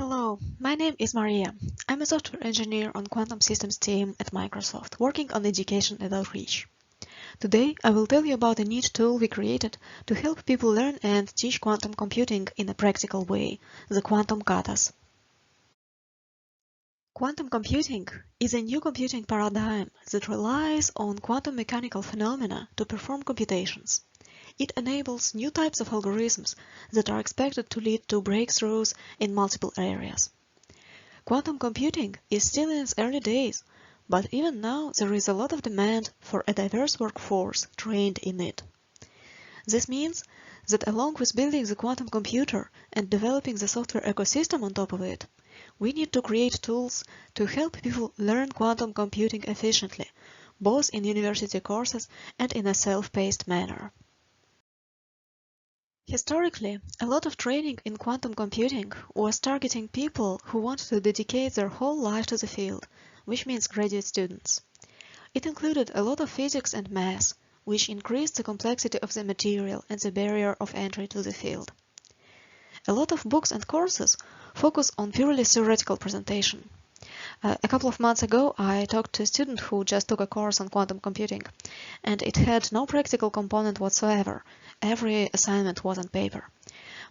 Hello, my name is Maria. I'm a software engineer on Quantum Systems team at Microsoft, working on education and outreach. Today, I will tell you about a neat tool we created to help people learn and teach quantum computing in a practical way, the Quantum Katas. Quantum computing is a new computing paradigm that relies on quantum mechanical phenomena to perform computations. It enables new types of algorithms that are expected to lead to breakthroughs in multiple areas. Quantum computing is still in its early days, but even now there is a lot of demand for a diverse workforce trained in it. This means that along with building the quantum computer and developing the software ecosystem on top of it, we need to create tools to help people learn quantum computing efficiently, both in university courses and in a self-paced manner. Historically, a lot of training in quantum computing was targeting people who want to dedicate their whole life to the field, which means graduate students. It included a lot of physics and math, which increased the complexity of the material and the barrier of entry to the field. A lot of books and courses focus on purely theoretical presentation. A couple of months ago, I talked to a student who just took a course on quantum computing, and it had no practical component whatsoever. Every assignment was on paper.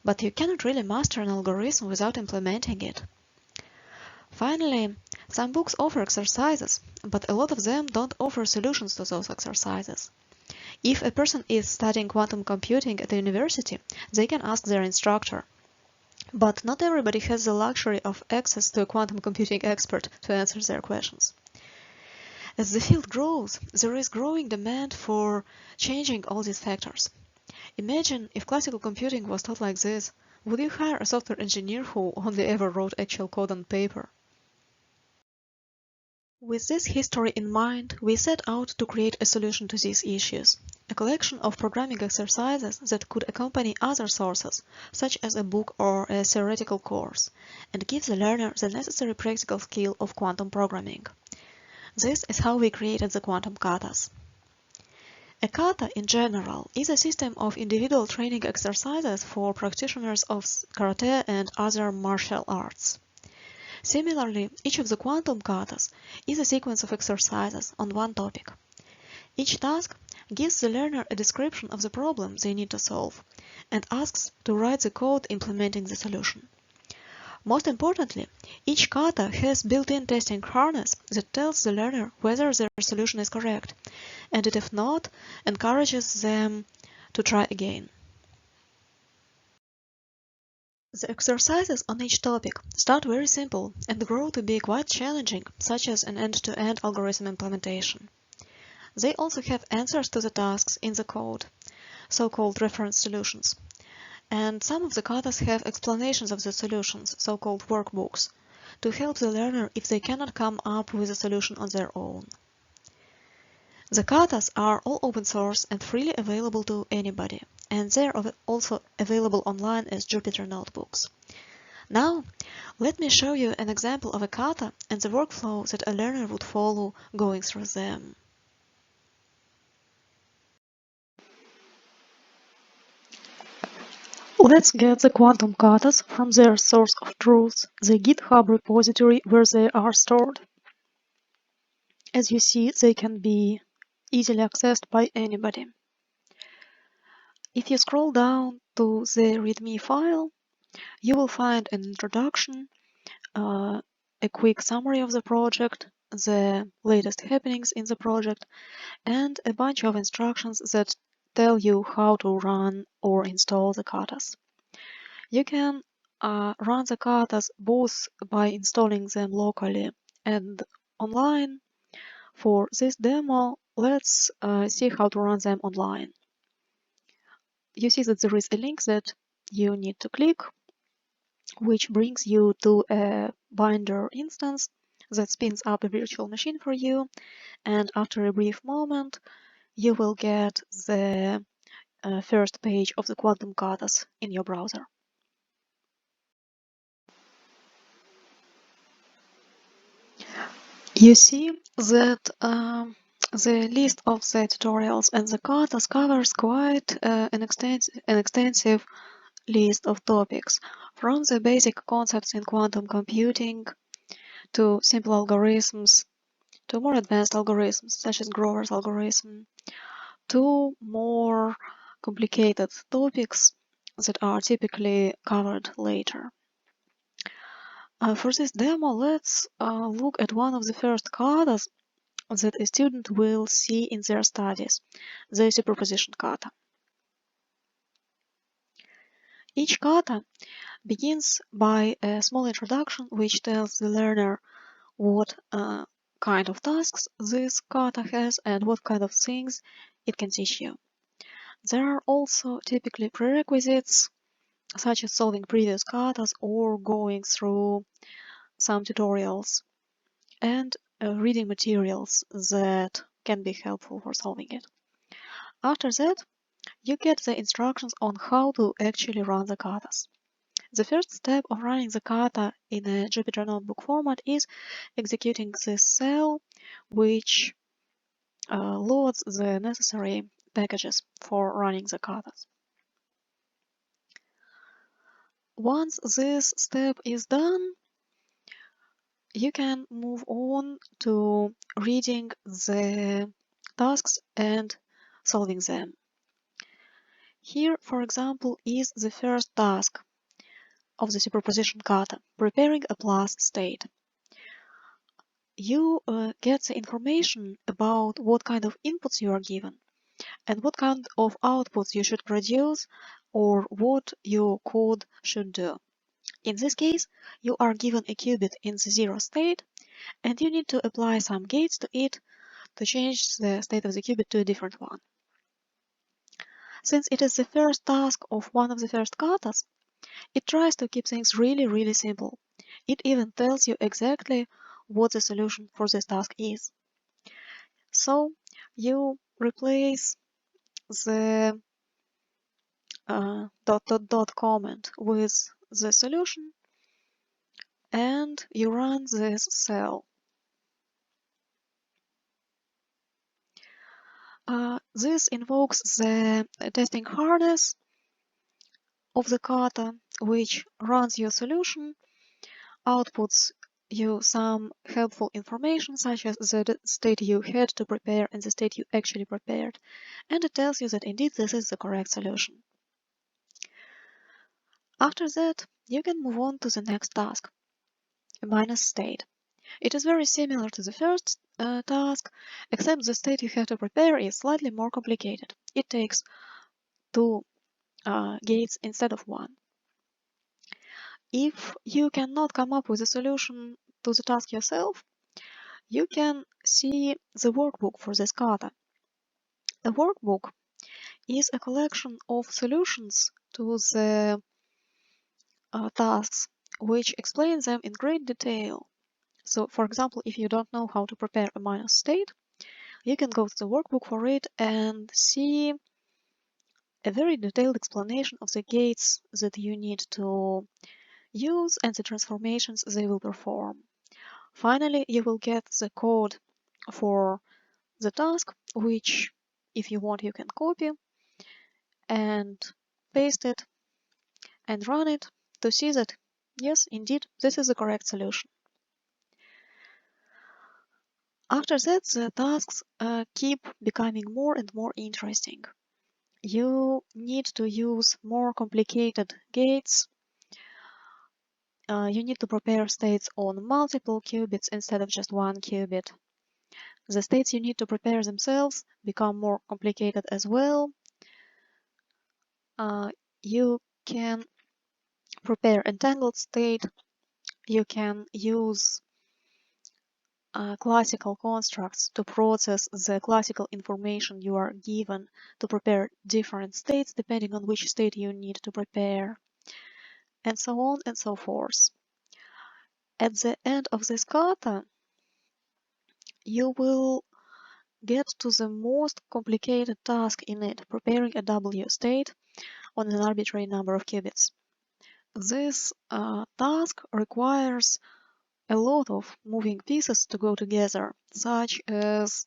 But you cannot really master an algorithm without implementing it. Finally, some books offer exercises, but a lot of them don't offer solutions to those exercises. If a person is studying quantum computing at a university, they can ask their instructor. But not everybody has the luxury of access to a quantum computing expert to answer their questions. As the field grows, there is growing demand for changing all these factors. Imagine if classical computing was taught like this. Would you hire a software engineer who only ever wrote actual code on paper? With this history in mind, we set out to create a solution to these issues, a collection of programming exercises that could accompany other sources, such as a book or a theoretical course, and give the learner the necessary practical skill of quantum programming. This is how we created the Quantum Katas. A kata, in general, is a system of individual training exercises for practitioners of karate and other martial arts. Similarly, each of the quantum katas is a sequence of exercises on one topic. Each task gives the learner a description of the problem they need to solve and asks to write the code implementing the solution. Most importantly, each kata has built-in testing harness that tells the learner whether their solution is correct, and if not, encourages them to try again. The exercises on each topic start very simple and grow to be quite challenging, such as an end-to-end algorithm implementation. They also have answers to the tasks in the code, so-called reference solutions. And some of the katas have explanations of the solutions, so-called workbooks, to help the learner if they cannot come up with a solution on their own. The katas are all open source and freely available to anybody, and they're also available online as Jupyter notebooks. Now, let me show you an example of a kata and the workflow that a learner would follow going through them. Let's get the quantum katas from their source of truth, the GitHub repository where they are stored. As you see, they can be easily accessed by anybody. If you scroll down to the README file, you will find an introduction, a quick summary of the project, the latest happenings in the project, and a bunch of instructions that tell you how to run or install the katas. You can run the katas both by installing them locally and online. For this demo, let's see how to run them online. You see that there is a link that you need to click, which brings you to a Binder instance that spins up a virtual machine for you, and after a brief moment, you will get the first page of the Quantum Katas in your browser. You see that the list of the tutorials and the katas covers quite an extensive list of topics, from the basic concepts in quantum computing to simple algorithms, to more advanced algorithms such as Grover's algorithm, to more complicated topics that are typically covered later. For this demo, let's look at one of the first katas that a student will see in their studies, the superposition kata. Each kata begins by a small introduction which tells the learner what kind of tasks this kata has and what kind of things it can teach you. There are also typically prerequisites such as solving previous katas or going through some tutorials and reading materials that can be helpful for solving it. After that, you get the instructions on how to actually run the katas. The first step of running the kata in a Jupyter Notebook format is executing this cell, which loads the necessary packages for running the katas. Once this step is done, you can move on to reading the tasks and solving them. Here, for example, is the first task of the superposition kata, preparing a plus state. You get the information about what kind of inputs you are given and what kind of outputs you should produce or what your code should do. In this case, you are given a qubit in the zero state and you need to apply some gates to it to change the state of the qubit to a different one. Since it is the first task of one of the first katas, it tries to keep things really simple. It even tells you exactly what the solution for this task is. So you replace the dot comment with the solution and you run this cell. This invokes the testing harness of the kata, which runs your solution, outputs you some helpful information such as the state you had to prepare and the state you actually prepared, and it tells you that indeed this is the correct solution. After that, you can move on to the next task, a minus state. It is very similar to the first task, except the state you have to prepare is slightly more complicated. It takes two gates instead of one. If you cannot come up with a solution to the task yourself, you can see the workbook for this kata. The workbook is a collection of solutions to the tasks, which explain them in great detail. So, for example, if you don't know how to prepare a minus state, you can go to the workbook for it and see a very detailed explanation of the gates that you need to use and the transformations they will perform. Finally, you will get the code for the task, which, if you want, you can copy and paste it and run it to see that, yes, indeed, this is the correct solution. After that, the tasks keep becoming more and more interesting. You need to use more complicated gates. You need to prepare states on multiple qubits instead of just one qubit. The states you need to prepare themselves become more complicated as well. You can prepare entangled state. You can use classical constructs to process the classical information you are given to prepare different states depending on which state you need to prepare, and so on and so forth. At the end of this kata, you will get to the most complicated task in it, preparing a W state on an arbitrary number of qubits. This task requires a lot of moving pieces to go together, such as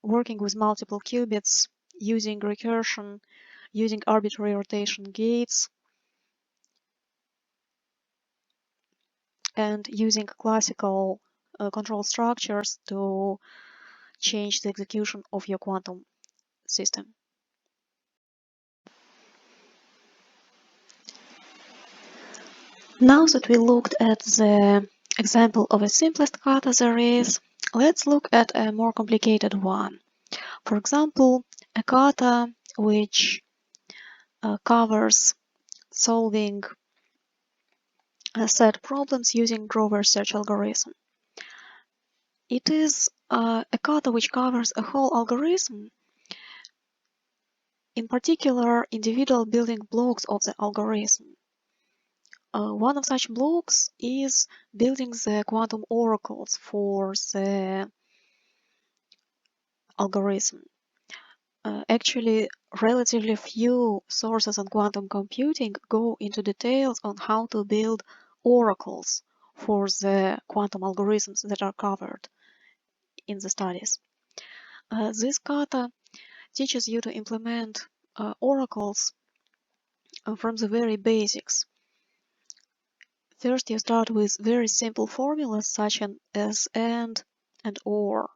working with multiple qubits, using recursion, using arbitrary rotation gates, and using classical control structures to change the execution of your quantum system. Now that we looked at the example of the simplest kata there is, let's look at a more complicated one. For example, a kata which covers solving set problems using Grover's search algorithm. It is a kata which covers a whole algorithm, in particular individual building blocks of the algorithm. One of such blocks is building the quantum oracles for the algorithm. Actually, relatively few sources on quantum computing go into details on how to build oracles for the quantum algorithms that are covered in the studies. This kata teaches you to implement oracles from the very basics. First, you start with very simple formulas such as and or.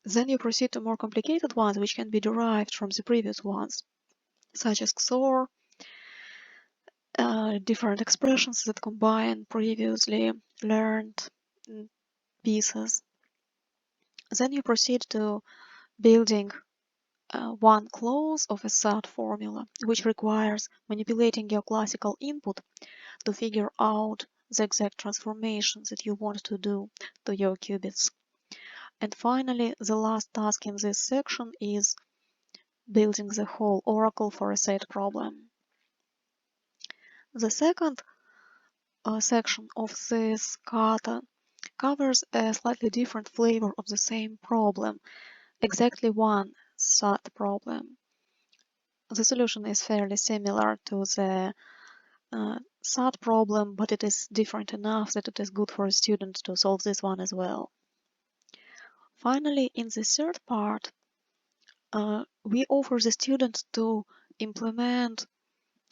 Then you proceed to more complicated ones which can be derived from the previous ones, such as XOR, different expressions that combine previously learned pieces. Then you proceed to building one clause of a third formula, which requires manipulating your classical input to figure out the exact transformation that you want to do to your qubits. And finally, the last task in this section is building the whole oracle for a set problem. The second section of this kata covers a slightly different flavor of the same problem, exactly one SAT problem. The solution is fairly similar to the SAT problem, but it is different enough that it is good for a student to solve this one as well. Finally, in the third part, we offer the student to implement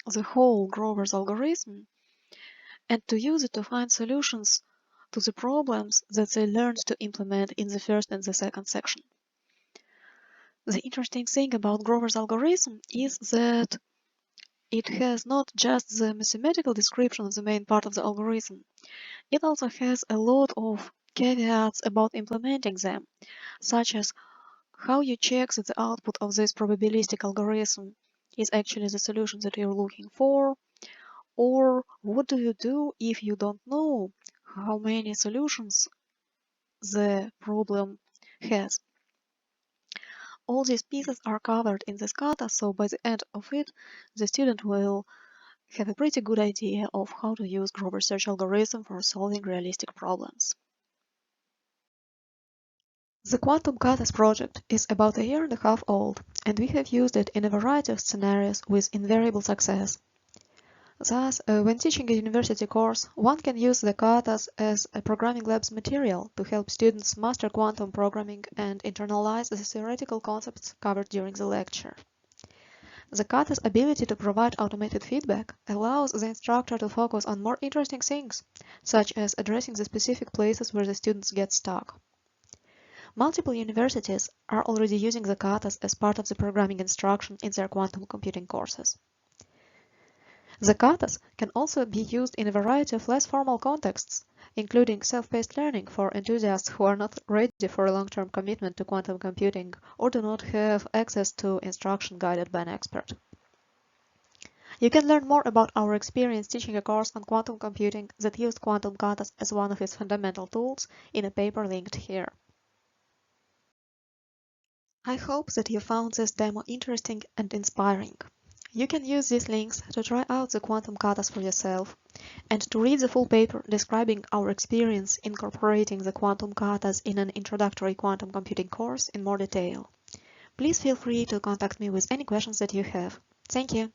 the whole Grover's algorithm and to use it to find solutions to the problems that they learned to implement in the first and the second section. The interesting thing about Grover's algorithm is that it has not just the mathematical description of the main part of the algorithm, it also has a lot of caveats about implementing them, such as how you check that the output of this probabilistic algorithm is actually the solution that you're looking for, or what do you do if you don't know how many solutions the problem has. All these pieces are covered in this kata, so by the end of it, the student will have a pretty good idea of how to use Grover's search algorithm for solving realistic problems. The Quantum Katas project is about 1.5 years old, and we have used it in a variety of scenarios with invariable success. Thus, when teaching a university course, one can use the katas as a programming labs material to help students master quantum programming and internalize the theoretical concepts covered during the lecture. The kata's ability to provide automated feedback allows the instructor to focus on more interesting things, such as addressing the specific places where the students get stuck. Multiple universities are already using the katas as part of the programming instruction in their quantum computing courses. The katas can also be used in a variety of less formal contexts, including self-paced learning for enthusiasts who are not ready for a long-term commitment to quantum computing or do not have access to instruction guided by an expert. You can learn more about our experience teaching a course on quantum computing that used quantum katas as one of its fundamental tools in a paper linked here. I hope that you found this demo interesting and inspiring. You can use these links to try out the Quantum Katas for yourself and to read the full paper describing our experience incorporating the Quantum Katas in an introductory quantum computing course in more detail. Please feel free to contact me with any questions that you have. Thank you.